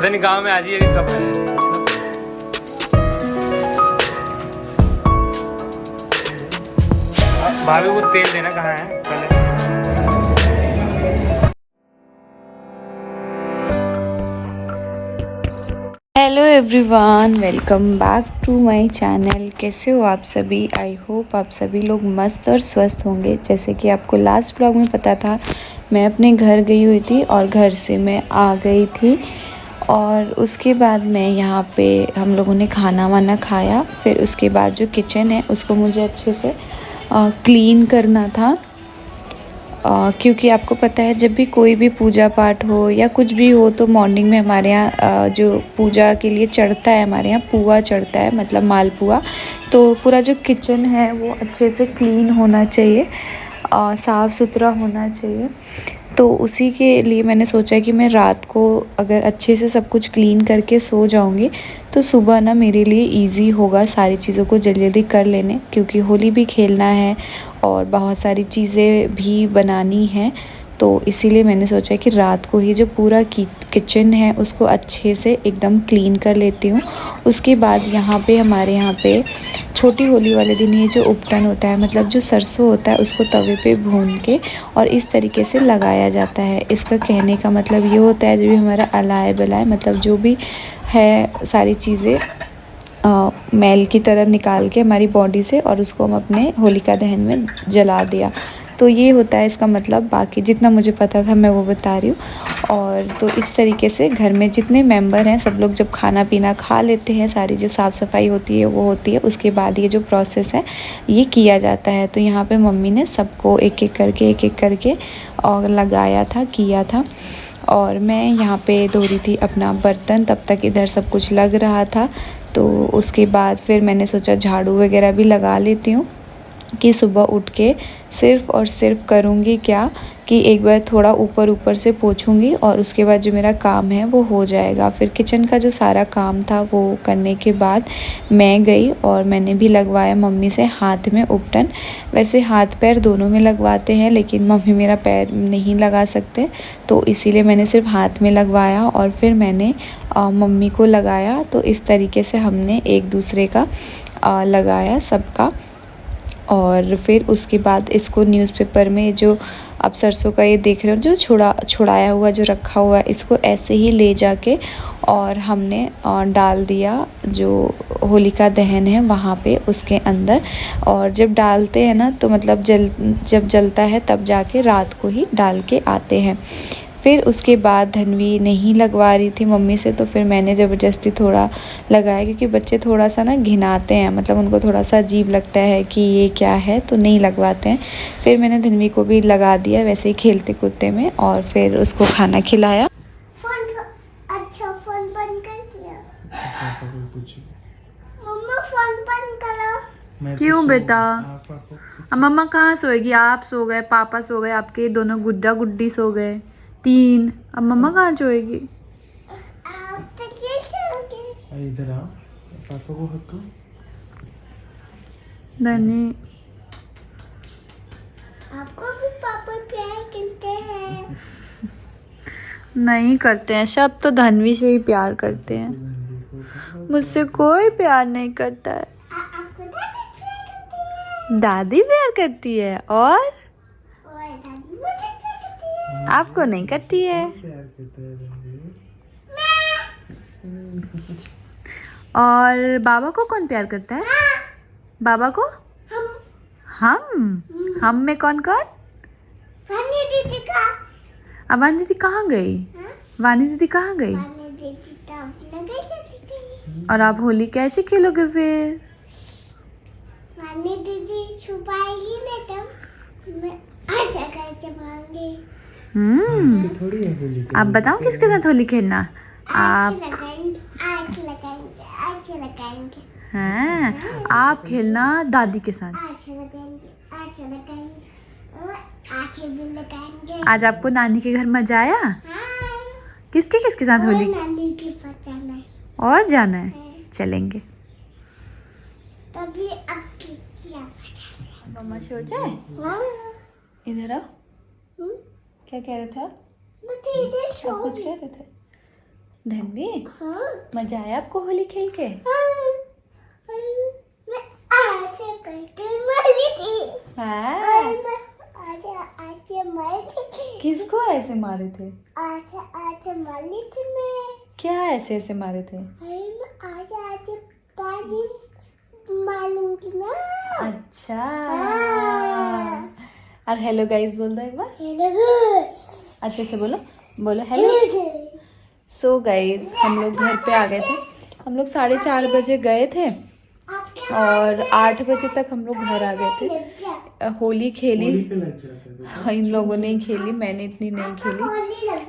पता नहीं गांव में आज ही कब है। भाभी को तेल देना कहाँ है पहले। Hello everyone, welcome back to my channel. कैसे हो आप सभी? आई होप आप सभी लोग मस्त और स्वस्थ होंगे। जैसे कि आपको लास्ट ब्लॉग में पता था, मैं अपने घर गई हुई थी और घर से मैं आ गई थी और उसके बाद मैं यहाँ पे हम लोगों ने खाना वाना खाया। फिर उसके बाद जो किचन है उसको मुझे अच्छे से क्लीन करना था। क्योंकि आपको पता है जब भी कोई भी पूजा पाठ हो या कुछ भी हो तो मॉर्निंग में हमारे यहाँ जो पूजा के लिए चढ़ता है, हमारे यहाँ पुआ चढ़ता है, मतलब मालपुआ। तो पूरा जो किचन है वो अच्छे से क्लीन होना चाहिए, साफ़ सुथरा होना चाहिए। तो उसी के लिए मैंने सोचा कि मैं रात को अगर अच्छे से सब कुछ क्लीन करके सो जाऊंगी तो सुबह ना मेरे लिए इजी होगा सारी चीज़ों को जल्दी जल्दी कर लेने, क्योंकि होली भी खेलना है और बहुत सारी चीज़ें भी बनानी हैं। तो इसीलिए मैंने सोचा कि रात को ही जो पूरा किचन है उसको अच्छे से एकदम क्लीन कर लेती हूँ। उसके बाद हमारे यहाँ पे छोटी होली वाले दिन ये जो उपटन होता है, मतलब जो सरसों होता है, उसको तवे पे भून के और इस तरीके से लगाया जाता है। इसका कहने का मतलब ये होता है जो भी हमारा अलाय बलाय, मतलब जो भी है सारी चीज़ें मैल की तरह निकाल के हमारी बॉडी से और उसको हम अपने होलिका दहन में जला दिया। तो ये होता है इसका मतलब। बाकी जितना मुझे पता था मैं वो बता रही हूँ। और तो इस तरीके से घर में जितने मेंबर हैं सब लोग जब खाना पीना खा लेते हैं, सारी जो साफ़ सफाई होती है वो होती है, उसके बाद ये जो प्रोसेस है ये किया जाता है। तो यहाँ पे मम्मी ने सबको एक एक करके और लगाया था, किया था। और मैं यहाँ पे धो रही थी अपना बर्तन, तब तक इधर सब कुछ लग रहा था। तो उसके बाद फिर मैंने सोचा झाड़ू वगैरह भी लगा लेती हूँ कि सुबह उठ के सिर्फ़ और सिर्फ करूँगी क्या कि एक बार थोड़ा ऊपर से पोंछूँगी और उसके बाद जो मेरा काम है वो हो जाएगा। फिर किचन का जो सारा काम था वो करने के बाद मैं गई और मैंने भी लगवाया मम्मी से हाथ में उपटन। वैसे हाथ पैर दोनों में लगवाते हैं लेकिन मम्मी मेरा पैर नहीं लगा सकते, तो इसीलिए मैंने सिर्फ हाथ में लगवाया और फिर मैंने मम्मी को लगाया। तो इस तरीके से हमने एक दूसरे का लगाया सबका। और फिर उसके बाद इसको न्यूज़पेपर में जो आप सरसों का ये देख रहे हो जो छुड़ाया हुआ जो रखा हुआ है, इसको ऐसे ही ले जाके और हमने डाल दिया जो होलिका दहन है वहाँ पे उसके अंदर। और जब डालते हैं ना तो मतलब जब जलता है तब जाके रात को ही डाल के आते हैं। फिर उसके बाद धन्वी नहीं लगवा रही थी मम्मी से, तो फिर मैंने ज़बरदस्ती थोड़ा लगाया, क्योंकि बच्चे थोड़ा सा ना घिनाते हैं, मतलब उनको थोड़ा सा अजीब लगता है कि ये क्या है, तो नहीं लगवाते हैं। फिर मैंने धन्वी को भी लगा दिया वैसे ही खेलते कूदते में और फिर उसको खाना खिलाया। फोन बंद कर दिया। मम्मा फोन बंद करो। क्यों बेटा? अब मम्मा कहाँ सोएगी? आप सो गए, पापा सो गए, आपके दोनों गुड्डा गुड्डी सो गए, 3। अब मम्मा कहाँ सोएगी? इधर आओ, पापा को हक करो। धनी आपको भी पापा प्यार करते हैं? नहीं करते हैं, सब तो धनवी से ही प्यार करते हैं, मुझसे कोई प्यार नहीं करता है। आपको दादी प्यार करती है? दादी प्यार करती है और दादी मुझे प्यार करती है? आपको नहीं करती है। और बाबा को कौन प्यार करता है? बाबा को हम में कौन कौन? वानी दीदी का। अब वानी दीदी कहाँ गई? वानी दीदी कहाँ गई? वानी दीदी तो अपने घर चली गई। और आप होली कैसे खेलोगे फिर? वानी दीदी छुपाएगी ना तब मैं ऐसा करके मांगी। थोड़ी है होली। आप बताओ किसके साथ होली खेलना? आप आज लगाएंगे। हैं, आप खेलना दादी के साथ। आँखें भी लगाएंगे। आज आपको नानी के घर मजा आया? हाँ। किसके साथ होली? नानी के पास जाना है। और जाना है? चलेंगे। तभी अब क्या? मम्मा सो जाए। इधर आओ। क्या कह रहे थे आप? मुझे इधर आप कुछ कह रहे थे? धनवी, हाँ मजा आया आपको होली खेल के? मैं आज करके मरी थी। हाँ। मैं आज मरी थी। किसको ऐसे मारे थे? आज मरी थी मैं। क्या ऐसे ऐसे मारे थे? मैं आज पानी मारूंगी ना। अच्छा। हाँ। और हेलो गाइस बोल दो एक बार, हेलो अच्छे से बोलो, बोलो हेलो। सो गाइस हम लोग घर पे आ गए थे। हम लोग 4:30 बजे गए थे और 8 बजे तक हम लोग घर आ गए थे। होली खेली होली पे लग जाता है। हाँ, इन लोगों ने ही खेली, मैंने इतनी नहीं खेली।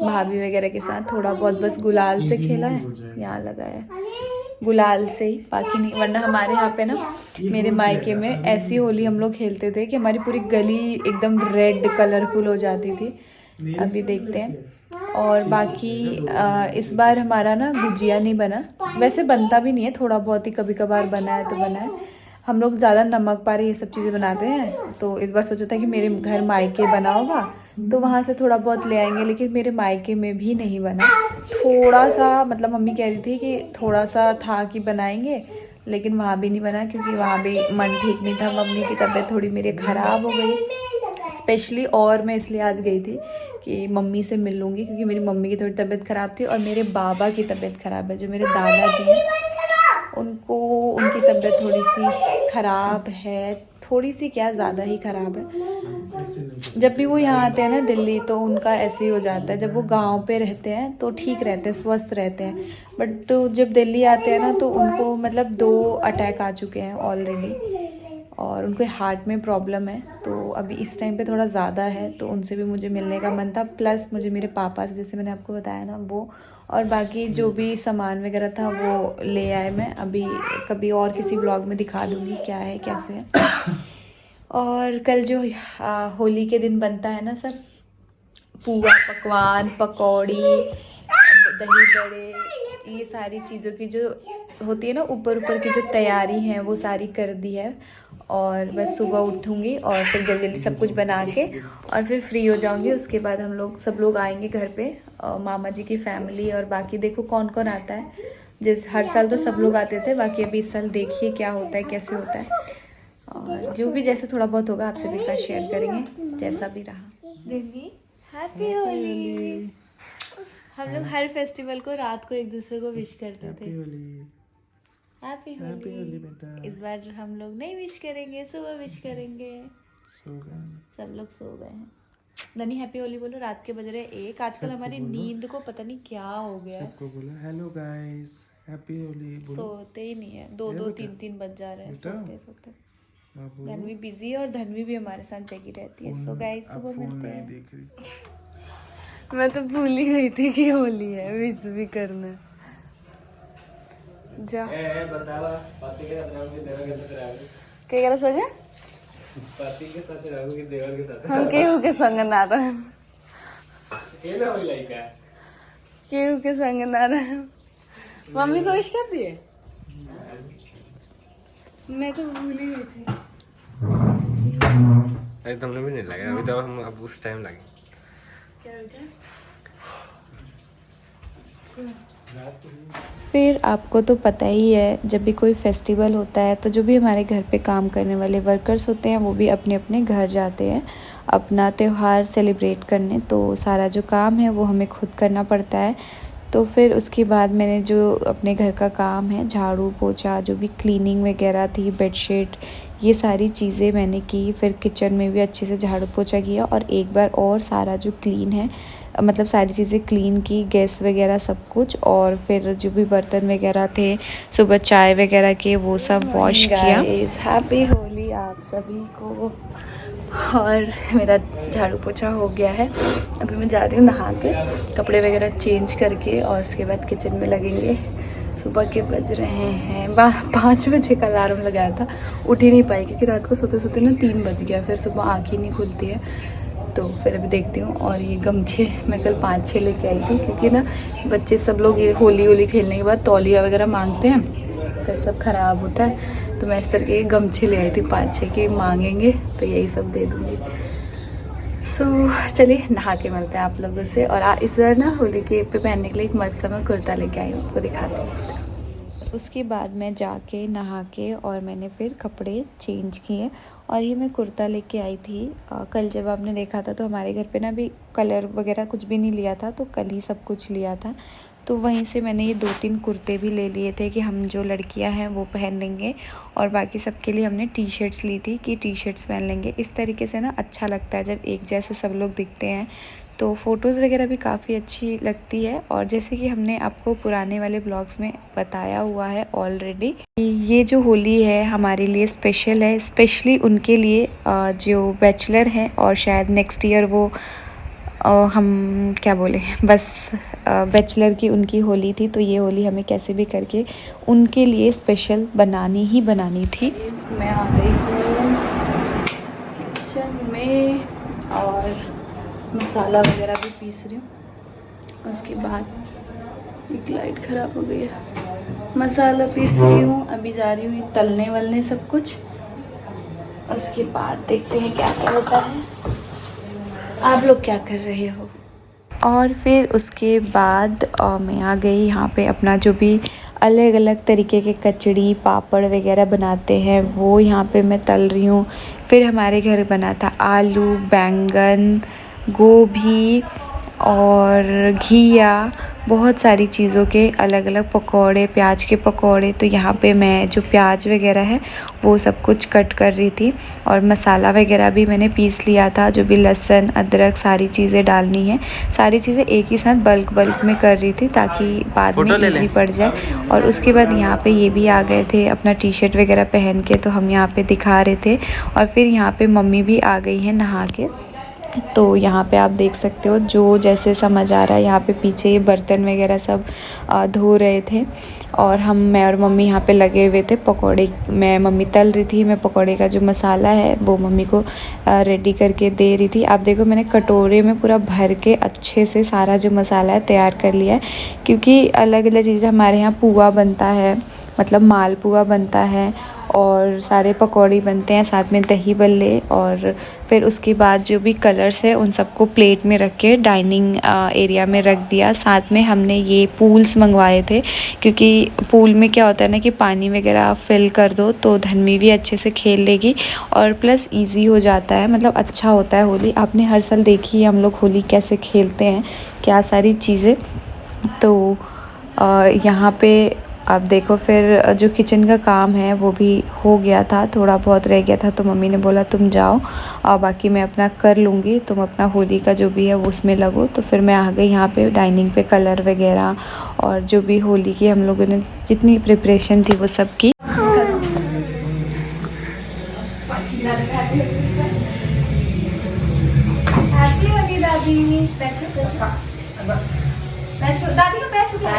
भाभी वगैरह के साथ थोड़ा बहुत बस गुलाल से खेला है, यहाँ लगाया गुलाल से ही, बाकी नहीं। वरना हमारे यहाँ पे ना मेरे मायके में ऐसी होली हम लोग खेलते थे कि हमारी पूरी गली एकदम रेड कलरफुल हो जाती थी। अभी देखते हैं। और बाकी इस बार हमारा ना गुजिया नहीं बना, वैसे बनता भी नहीं है, थोड़ा बहुत ही कभी कभार बना है तो बना है। हम लोग ज़्यादा नमक पारे ये सब चीज़ें बनाते हैं, तो इस बार सोचा था कि मेरे घर मायके बना होगा तो वहाँ से थोड़ा बहुत ले आएंगे, लेकिन मेरे मायके में भी नहीं बना। थोड़ा सा मतलब मम्मी कह रही थी कि थोड़ा सा था कि बनाएंगे, लेकिन वहाँ भी नहीं बना क्योंकि वहाँ भी मन ठीक नहीं था। मम्मी की तबीयत थोड़ी मेरी ख़राब हो गई स्पेशली, और मैं इसलिए आज गई थी कि मम्मी से मिल लूँगी क्योंकि मेरी मम्मी की थोड़ी तबीयत ख़राब थी और मेरे बाबा की तबीयत ख़राब है, जो मेरे दादाजी हैं उनको, उनकी तबीयत थोड़ी सी ख़राब है, थोड़ी सी क्या ज़्यादा ही ख़राब है। जब भी वो यहाँ आते हैं ना दिल्ली तो उनका ऐसे ही हो जाता है। जब वो गांव पे रहते हैं तो ठीक रहते हैं, स्वस्थ रहते हैं, बट तो जब दिल्ली आते हैं ना तो उनको मतलब 2 अटैक आ चुके हैं ऑलरेडी और उनको हार्ट में प्रॉब्लम है, तो अभी इस टाइम पे थोड़ा ज़्यादा है, तो उनसे भी मुझे मिलने का मन था। प्लस मुझे मेरे पापा से, जैसे मैंने आपको बताया ना, वो और बाकी जो भी सामान वगैरह था वो ले आए। मैं अभी कभी और किसी ब्लॉग में दिखा दूँगी क्या है कैसे है। और कल जो होली के दिन बनता है ना सब पुआ पकवान पकौड़ी दही बड़े, ये सारी चीज़ों की जो होती है ना ऊपर की जो तैयारी है वो सारी कर दी है। और बस सुबह उठूँगी और फिर जल्दी जल्दी सब कुछ बना के और फिर फ्री हो जाऊँगी। उसके बाद हम लोग सब लोग आएंगे घर पे, मामा जी की फैमिली और बाकी देखो कौन कौन आता है। जिस हर साल तो सब लोग आते थे, बाकी अभी इस साल देखिए क्या होता है कैसे होता है, और जो भी जैसे थोड़ा बहुत होगा आपसे भी साथ शेयर करेंगे जैसा भी रहा। दिल्ली हैप्पी होली। हम लोग हर फेस्टिवल को रात को एक दूसरे को विश करते थे, हैप्पी होली बेटा। इस बार हम लोग नहीं विश करेंगे, सुबह विश करेंगे। सब लोग सो गए हैं। धनी हैप्पी होली बोलो, रात के बज रहे 1। आजकल हमारी नींद को पता नहीं क्या हो गया है। सबको बोलो हेलो गाइस हैप्पी होली बोलो। सोते ही नहीं है, 2-2 3-3 बज जा रहे हैं सोते सोते। धनवी बिजी है और धनवी भी हमारे साथ जगी रहती है। सो गाइस सुबह मिलते हैं। मैं तो भूल ही गई थी कि होली है, विश भी करना। जा क्या कह रहा सगे पति के साथ रहूं कि देवर के साथ? हम केहू के संग ना रहे, केला होई लाइका केहू के संग ना रहे। मम्मी को विश कर दिए, मैं तो भूल ही गई थी। अरे तुमने भी नहीं लगा अभी तो हम अब उस टाइम लगे। क्या हो गया? फिर आपको तो पता ही है जब भी कोई फेस्टिवल होता है तो जो भी हमारे घर पे काम करने वाले वर्कर्स होते हैं वो भी अपने अपने घर जाते हैं अपना त्यौहार सेलिब्रेट करने। तो सारा जो काम है वो हमें खुद करना पड़ता है। तो फिर उसके बाद मैंने जो अपने घर का काम है, झाड़ू पोछा, जो भी क्लीनिंग वगैरह थी, बेडशीट, ये सारी चीज़ें मैंने की। फिर किचन में भी अच्छे से झाड़ू पोछा किया और एक बार और सारा जो क्लीन है, मतलब सारी चीज़ें क्लीन की, गैस वगैरह सब कुछ। और फिर जो भी बर्तन वगैरह थे, सुबह चाय वगैरह के, वो सब वॉश किया। हैप्पी होली आप सभी को। और मेरा झाड़ू पोछा हो गया है, अभी मैं जा रही हूँ नहा के, कपड़े वगैरह चेंज करके और उसके बाद किचन में लगेंगे। सुबह के बज रहे हैं 5 बजे का अलार्म लगाया था, उठ ही नहीं पाई क्योंकि रात को सोते सोते ना 3 बज गया, फिर सुबह आँख ही नहीं खुलती है। तो फिर अभी देखती हूँ। और ये गमछे मैं कल 5-6 लेके आई थी क्योंकि ना बच्चे सब लोग ये होली खेलने के बाद तौलिया वगैरह मांगते हैं, फिर सब ख़राब होता है। तो मैं इस तरह के गमछे ले आई थी 5-6 के, मांगेंगे तो यही सब दे दूँगी। सो चलिए नहा के मिलते हैं आप लोगों से। और इस बार ना होली के पे पहनने के लिए एक मस्त सा मैं कुर्ता लेके आई हूँ, आपको दिखाती हूँ। उसके बाद मैं जाके नहा के और मैंने फिर कपड़े चेंज किए और ये मैं कुर्ता लेके आई थी। कल जब आपने देखा था तो हमारे घर पे ना भी कलर वगैरह कुछ भी नहीं लिया था, तो कल ही सब कुछ लिया था। तो वहीं से मैंने ये 2-3 कुर्ते भी ले लिए थे कि हम जो लड़कियां हैं वो पहन लेंगे, और बाकी सबके लिए हमने टी शर्ट्स ली थी कि टी शर्ट्स पहन लेंगे। इस तरीके से ना अच्छा लगता है जब एक जैसे सब लोग दिखते हैं, तो फ़ोटोज़ वगैरह भी काफ़ी अच्छी लगती है। और जैसे कि हमने आपको पुराने वाले ब्लॉग्स में बताया हुआ है ऑलरेडी, ये जो होली है हमारे लिए स्पेशल है, स्पेशली उनके लिए जो बैचलर हैं और शायद नेक्स्ट ईयर वो हम क्या बोले बस बैचलर की उनकी होली थी, तो ये होली हमें कैसे भी करके उनके लिए स्पेशल बनानी ही बनानी थी। मैं आ गई हूँ किचन में और मसाला वगैरह भी पीस रही हूँ। उसके बाद एक लाइट ख़राब हो गई है, मसाला पीस रही हूँ, अभी जा रही हूँ तलने वलने सब कुछ। उसके बाद देखते हैं क्या क्या होता है। आप लोग क्या कर रहे हो? और फिर उसके बाद मैं आ गई यहाँ पे अपना जो भी अलग अलग तरीके के कचड़ी पापड़ वगैरह बनाते हैं वो यहाँ पे मैं तल रही हूँ। फिर हमारे घर बना था आलू बैंगन गोभी और घिया, बहुत सारी चीज़ों के अलग अलग पकौड़े, प्याज के पकौड़े। तो यहाँ पे मैं जो प्याज वगैरह है वो सब कुछ कट कर रही थी, और मसाला वगैरह भी मैंने पीस लिया था, जो भी लहसुन अदरक सारी चीज़ें डालनी है, सारी चीज़ें एक ही साथ बल्क में कर रही थी ताकि बाद में ईजी पड़ जाए। और उसके बाद यहाँ पे ये भी आ गए थे अपना टी शर्ट वगैरह पहन के, तो हम यहाँ पे दिखा रहे थे। और फिर यहाँ पे मम्मी भी आ गई हैं नहा के, तो यहाँ पे आप देख सकते हो जो जैसे समझ आ रहा है। यहाँ पे पीछे ये बर्तन वगैरह सब धो रहे थे, और मैं और मम्मी यहाँ पे लगे हुए थे पकोड़े। मम्मी तल रही थी, मैं पकोड़े का जो मसाला है वो मम्मी को रेडी करके दे रही थी। आप देखो मैंने कटोरे में पूरा भर के अच्छे से सारा जो मसाला है तैयार कर लिया है, क्योंकि अलग अलग चीज़ें हमारे यहाँ पुआ बनता है, मतलब मालपुआ बनता है, और सारे पकौड़े बनते हैं, साथ में दही बल्ले। और फिर उसके बाद जो भी कलर्स है उन सबको प्लेट में रख के डाइनिंग एरिया में रख दिया। साथ में हमने ये पूल्स मंगवाए थे, क्योंकि पूल में क्या होता है ना कि पानी वगैरह फिल कर दो तो धन्वी भी अच्छे से खेल लेगी, और प्लस इजी हो जाता है, मतलब अच्छा होता है होली। आपने हर साल देखी है हम लोग होली कैसे खेलते हैं, क्या सारी चीज़ें। तो यहाँ पे आप देखो फिर जो किचन का काम है वो भी हो गया था, थोड़ा बहुत रह गया था, तो मम्मी ने बोला तुम जाओ और बाकी मैं अपना कर लूँगी, तुम अपना होली का जो भी है वो उसमें लगो। तो फिर मैं आ गई यहाँ पे डाइनिंग पे कलर वगैरह और जो भी होली की हम लोगों ने जितनी प्रिपरेशन थी वो सब की। दादी का पैर छुपा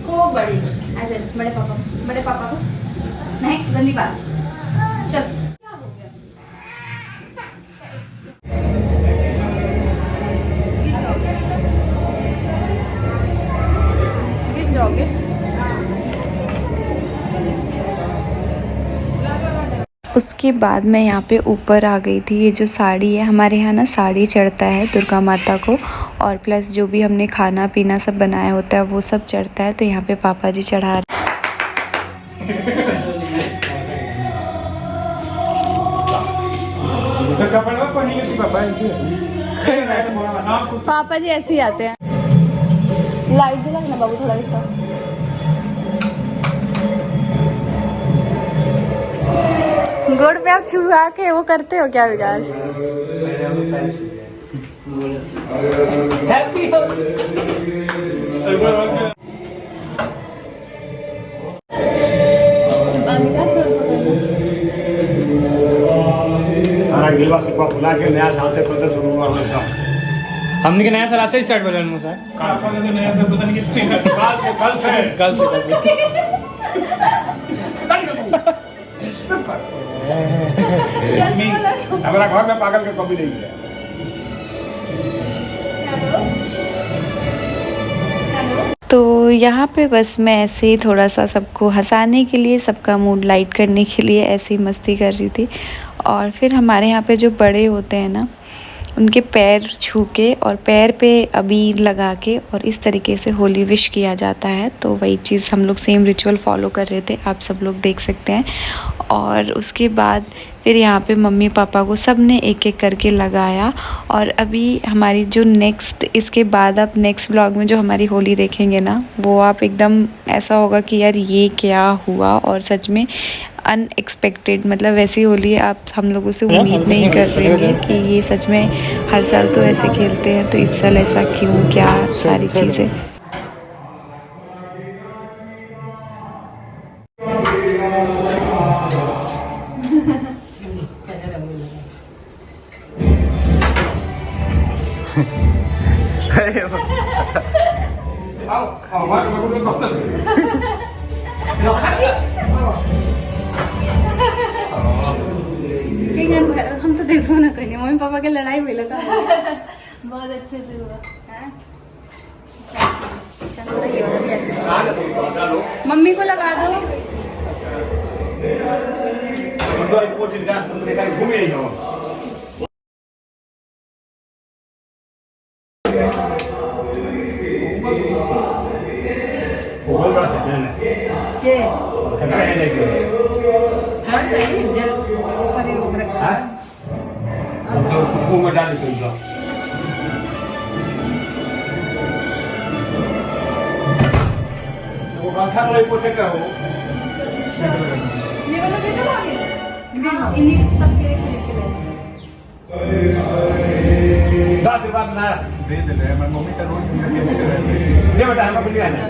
को बड़ी ऐसे बड़े पापा को नहीं गंदी बात। चल क्या हो गया? गिर जाओगे। उसके बाद मैं यहाँ पे ऊपर आ गई थी। ये जो साड़ी है हमारे यहाँ ना साड़ी चढ़ता है दुर्गा माता को, और प्लस जो भी हमने खाना पीना सब बनाया होता है वो सब चढ़ता है। तो यहाँ पे पापा जी चढ़ा रहे। पापा जी ऐसे ही आते हैं। लाइट जला ना बाबू थोड़ा सा। गोड़ पे आप छुआ के वो करते हो क्या विकास? बुला के नया साल से प्रोसेस शुरू हुआ हमने के नया साल से स्टार्ट हो रहा है तो नया साल पता नहीं कल से हमारा घर में पागल का कभी नहीं है। तो यहाँ पे बस मैं ऐसे ही थोड़ा सा सबको हंसाने के लिए, सबका मूड लाइट करने के लिए ऐसे ही मस्ती कर रही थी। और फिर हमारे यहाँ पे जो बड़े होते हैं ना, उनके पैर छू के और पैर पे अबीर लगा के और इस तरीके से होली विश किया जाता है। तो वही चीज़ हम लोग सेम रिचुअल फॉलो कर रहे थे, आप सब लोग देख सकते हैं। और उसके बाद फिर यहाँ पे मम्मी पापा को सब ने एक एक करके लगाया। और अभी हमारी जो नेक्स्ट, इसके बाद आप नेक्स्ट ब्लॉग में जो हमारी होली देखेंगे ना, वो आप एकदम ऐसा होगा कि यार ये क्या हुआ, और सच में अनएक्सपेक्टेड, मतलब वैसी होली आप हम लोगों से उम्मीद नहीं कर रहे हैं कि ये सच में हर साल तो ऐसे खेलते हैं, तो इस साल ऐसा क्यों, क्या सारी चीज़ें। हम तो देखो ना कहीं मम्मी पापा की लड़ाई हुई लगा बहुत अच्छे से हुआ है। चलो ये वाला भी ऐसे मम्मी को लगा दो। ये वाला दे दो आगे, इन्हीं सबके खरीद के ले। दे दे मैं मम्मी का रोज दे बेटा हम अपनी आना